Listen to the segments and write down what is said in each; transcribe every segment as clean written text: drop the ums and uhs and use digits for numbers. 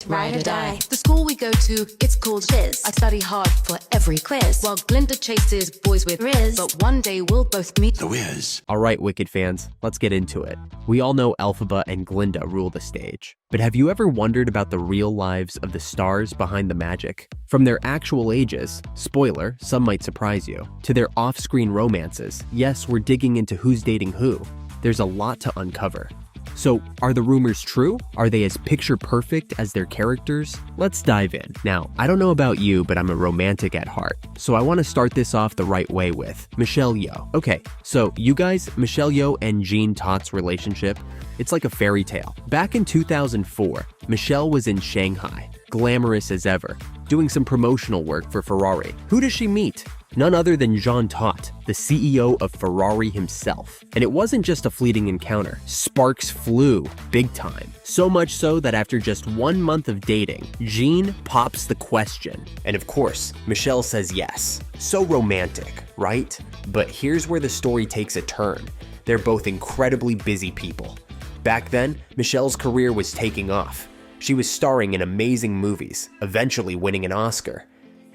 ride or die. The school we go to, it's called Shiz. I study hard for every quiz, while Glinda chases boys with Riz. But one day we'll both meet the Wiz. All right, Wicked fans, let's get into it. We all know Elphaba and Glinda rule the stage. But have you ever wondered about the real lives of the stars behind the magic? From their actual ages, spoiler, some might surprise you, to their off-screen romances, yes, we're digging into who's dating who. There's a lot to uncover. So, are the rumors true? Are they as picture-perfect as their characters? Let's dive in. Now, I don't know about you, but I'm a romantic at heart. So I want to start this off the right way with Michelle Yeoh. Okay, so you guys, Michelle Yeoh and Jean Todt's relationship, it's like a fairy tale. Back in 2004, Michelle was in Shanghai, glamorous as ever, doing some promotional work for Ferrari. Who does she meet? None other than Jean Todt, the CEO of Ferrari himself. And it wasn't just a fleeting encounter. Sparks flew big time. So much so that after just 1 month of dating, Jean pops the question. And of course, Michelle says yes. So romantic, right? But here's where the story takes a turn. They're both incredibly busy people. Back then, Michelle's career was taking off. She was starring in amazing movies, eventually winning an Oscar.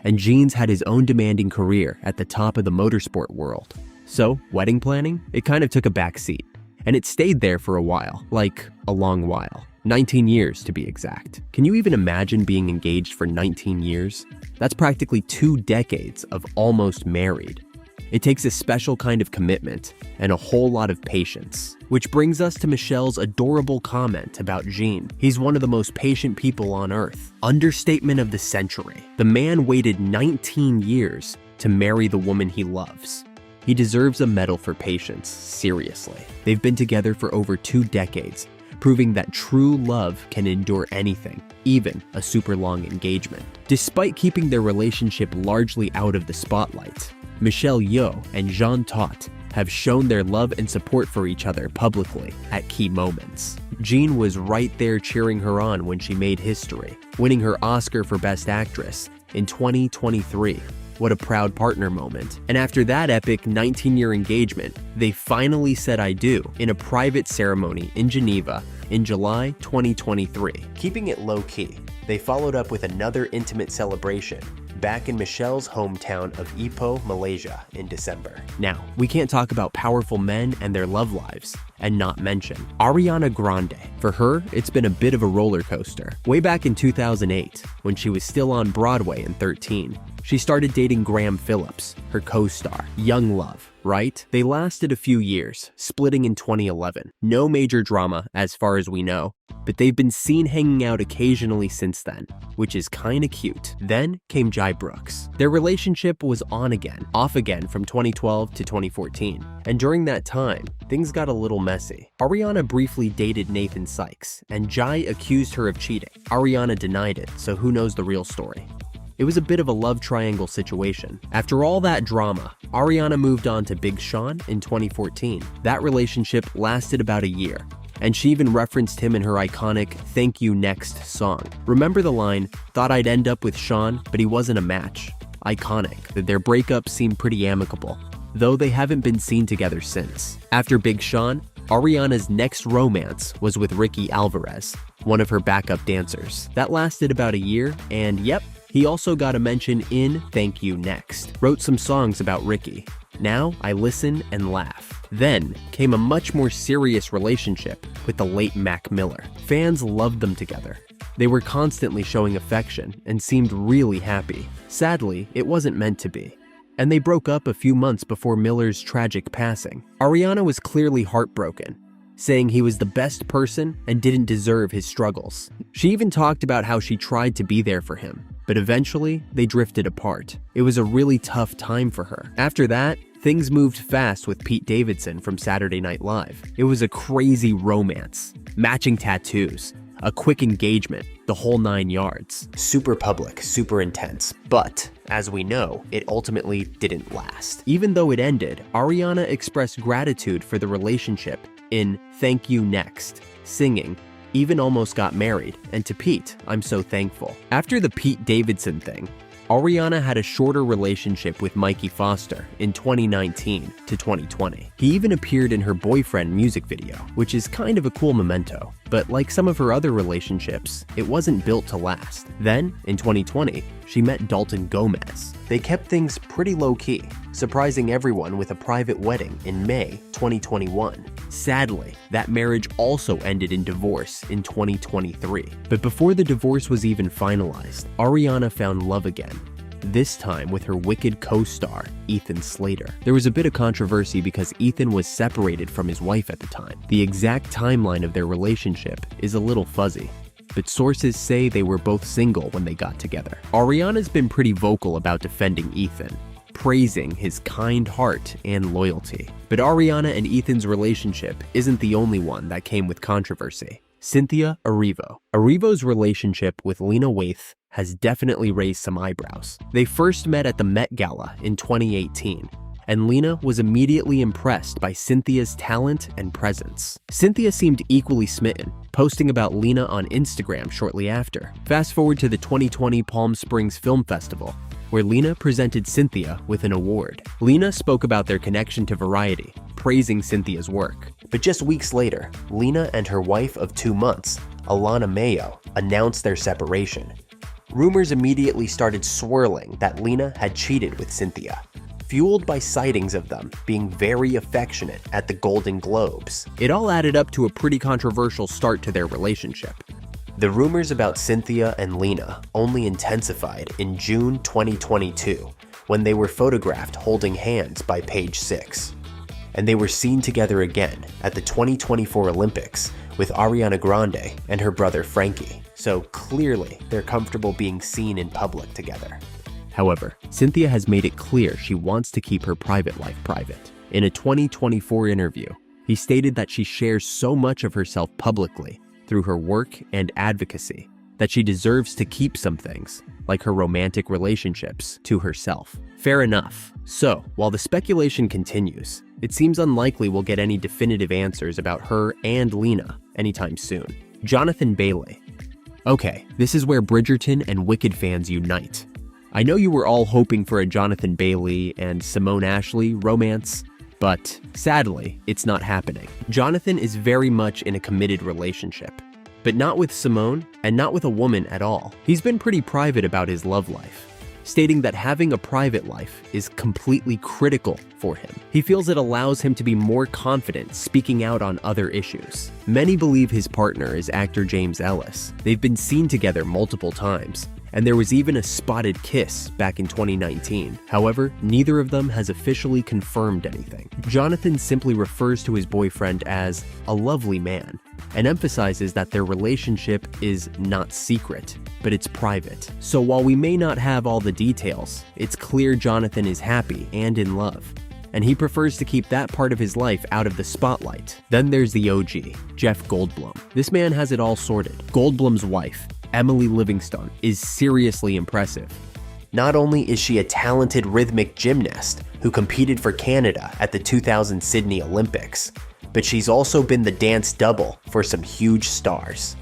And Jean's had his own demanding career at the top of the motorsport world. So, wedding planning? It kind of took a back seat. And it stayed there for a while, like a long while. 19 years to be exact. Can you even imagine being engaged for 19 years? That's practically 2 decades of almost married. It takes a special kind of commitment and a whole lot of patience. Which brings us to Michelle's adorable comment about Jean. He's one of the most patient people on earth. Understatement of the century. The man waited 19 years to marry the woman he loves. He deserves a medal for patience, seriously. They've been together for over 2 decades, proving that true love can endure anything, even a super long engagement. Despite keeping their relationship largely out of the spotlight, Michelle Yeoh and Jean Todt have shown their love and support for each other publicly at key moments. Jean was right there cheering her on when she made history, winning her Oscar for Best Actress in 2023. What a proud partner moment. And after that epic 19-year engagement, they finally said I do in a private ceremony in Geneva in July 2023. Keeping it low-key, they followed up with another intimate celebration back in Michelle's hometown of Ipoh, Malaysia in December. Now, we can't talk about powerful men and their love lives and not mention Ariana Grande. For her, it's been a bit of a roller coaster. Way back in 2008, when she was still on Broadway in 13, she started dating Graham Phillips, her co-star. Young love, right? They lasted a few years, splitting in 2011. No major drama as far as we know, but they've been seen hanging out occasionally since then, which is kinda cute. Then came Jai Brooks. Their relationship was on again, off again from 2012 to 2014. And during that time, things got a little messy. Ariana briefly dated Nathan Sykes, and Jai accused her of cheating. Ariana denied it, so who knows the real story? It was a bit of a love triangle situation. After all that drama, Ariana moved on to Big Sean in 2014. That relationship lasted about a year, and she even referenced him in her iconic Thank You Next song. Remember the line, "Thought I'd end up with Sean, but he wasn't a match." Iconic. Their breakup seemed pretty amicable, though they haven't been seen together since. After Big Sean, Ariana's next romance was with Ricky Alvarez, one of her backup dancers. That lasted about a year, and yep, he also got a mention in Thank You Next. Wrote some songs about Ricky. Now I listen and laugh. Then came a much more serious relationship with the late Mac Miller. Fans loved them together. They were constantly showing affection and seemed really happy. Sadly, it wasn't meant to be. And they broke up a few months before Miller's tragic passing. Ariana was clearly heartbroken, saying he was the best person and didn't deserve his struggles. She even talked about how she tried to be there for him, but eventually they drifted apart. It was a really tough time for her. After that, things moved fast with Pete Davidson from Saturday Night Live. It was a crazy romance, matching tattoos, a quick engagement, the whole 9 yards. Super public, super intense, but as we know, it ultimately didn't last. Even though it ended, Ariana expressed gratitude for the relationship in Thank You Next, singing, even almost got married, and to Pete, I'm so thankful. After the Pete Davidson thing, Ariana had a shorter relationship with Mikey Foster in 2019 to 2020. He even appeared in her boyfriend music video, which is kind of a cool memento. But like some of her other relationships, it wasn't built to last. Then, in 2020, she met Dalton Gomez. They kept things pretty low-key, surprising everyone with a private wedding in May 2021. Sadly, that marriage also ended in divorce in 2023. But before the divorce was even finalized, Ariana found love again, this time with her Wicked co-star, Ethan Slater. There was a bit of controversy because Ethan was separated from his wife at the time. The exact timeline of their relationship is a little fuzzy, but sources say they were both single when they got together. Ariana's been pretty vocal about defending Ethan, praising his kind heart and loyalty. But Ariana and Ethan's relationship isn't the only one that came with controversy. Cynthia Erivo. Erivo's relationship with Lena Waithe has definitely raised some eyebrows. They first met at the Met Gala in 2018, and Lena was immediately impressed by Cynthia's talent and presence. Cynthia seemed equally smitten, posting about Lena on Instagram shortly after. Fast forward to the 2020 Palm Springs Film Festival, where Lena presented Cynthia with an award. Lena spoke about their connection to Variety, praising Cynthia's work. But just weeks later, Lena and her wife of 2 months, Alana Mayo, announced their separation. Rumors immediately started swirling that Lena had cheated with Cynthia, fueled by sightings of them being very affectionate at the Golden Globes. It all added up to a pretty controversial start to their relationship. The rumors about Cynthia and Lena only intensified in June 2022 when they were photographed holding hands by Page Six. And they were seen together again at the 2024 Olympics with Ariana Grande and her brother Frankie. So clearly they're comfortable being seen in public together. However, Cynthia has made it clear she wants to keep her private life private. In a 2024 interview, he stated that she shares so much of herself publicly through her work and advocacy that she deserves to keep some things, like her romantic relationships, to herself. Fair enough. So, while the speculation continues, it seems unlikely we'll get any definitive answers about her and Lena anytime soon. Jonathan Bailey. Okay, this is where Bridgerton and Wicked fans unite. I know you were all hoping for a Jonathan Bailey and Simone Ashley romance, but sadly, it's not happening. Jonathan is very much in a committed relationship, but not with Simone and not with a woman at all. He's been pretty private about his love life, stating that having a private life is completely critical for him. He feels it allows him to be more confident speaking out on other issues. Many believe his partner is actor James Ellis. They've been seen together multiple times, and there was even a spotted kiss back in 2019. However, neither of them has officially confirmed anything. Jonathan simply refers to his boyfriend as a lovely man and emphasizes that their relationship is not secret, but it's private. So while we may not have all the details, it's clear Jonathan is happy and in love, and he prefers to keep that part of his life out of the spotlight. Then there's the OG, Jeff Goldblum. This man has it all sorted. Goldblum's wife, Emily Livingstone, is seriously impressive. Not only is she a talented rhythmic gymnast who competed for Canada at the 2000 Sydney Olympics, but she's also been the dance double for some huge stars.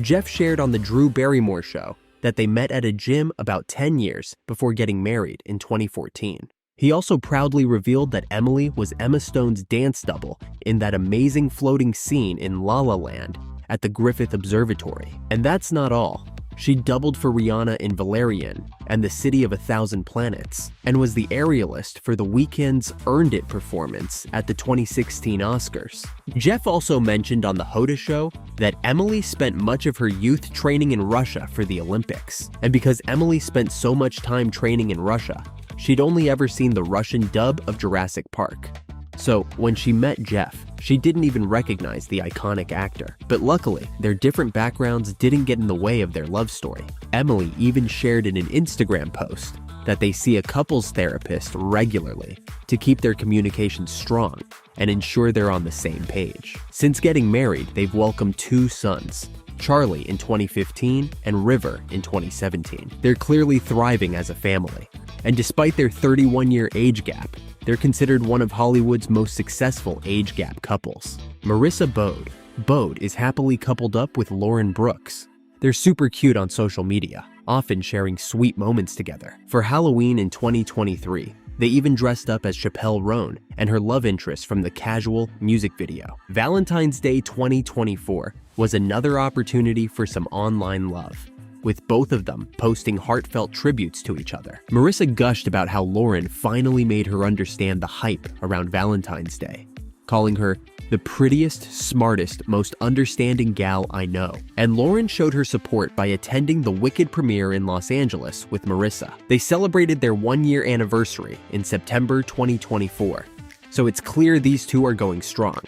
Jeff shared on the Drew Barrymore show that they met at a gym about 10 years before getting married in 2014. He also proudly revealed that Emily was Emma Stone's dance double in that amazing floating scene in La La Land at the Griffith Observatory. And that's not all. She doubled for Rihanna in Valerian and the City of a Thousand Planets, and was the aerialist for The Weeknd's Earned It performance at the 2016 Oscars. Jeff also mentioned on The Hoda Show that Emily spent much of her youth training in Russia for the Olympics. And because Emily spent so much time training in Russia, she'd only ever seen the Russian dub of Jurassic Park. So when she met Jeff, she didn't even recognize the iconic actor. But luckily, their different backgrounds didn't get in the way of their love story. Emily even shared in an Instagram post that they see a couples therapist regularly to keep their communication strong and ensure they're on the same page. Since getting married, they've welcomed 2 sons, Charlie in 2015 and River in 2017. They're clearly thriving as a family. And despite their 31-year age gap, they're considered one of Hollywood's most successful age gap couples. Marissa Bode. Bode is happily coupled up with Lauren Brooks. They're super cute on social media. often sharing sweet moments together. For Halloween in 2023, they even dressed up as Chappelle Roan and her love interest from the Casual music video. Valentine's Day 2024 was another opportunity for some online love, with both of them posting heartfelt tributes to each other. Marissa gushed about how Lauren finally made her understand the hype around Valentine's Day, calling her the prettiest, smartest, most understanding gal I know. And Lauren showed her support by attending the Wicked premiere in Los Angeles with Marissa. They celebrated their one-year anniversary in September 2024, so it's clear these two are going strong.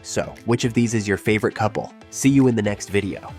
So, which of these is your favorite couple? See you in the next video.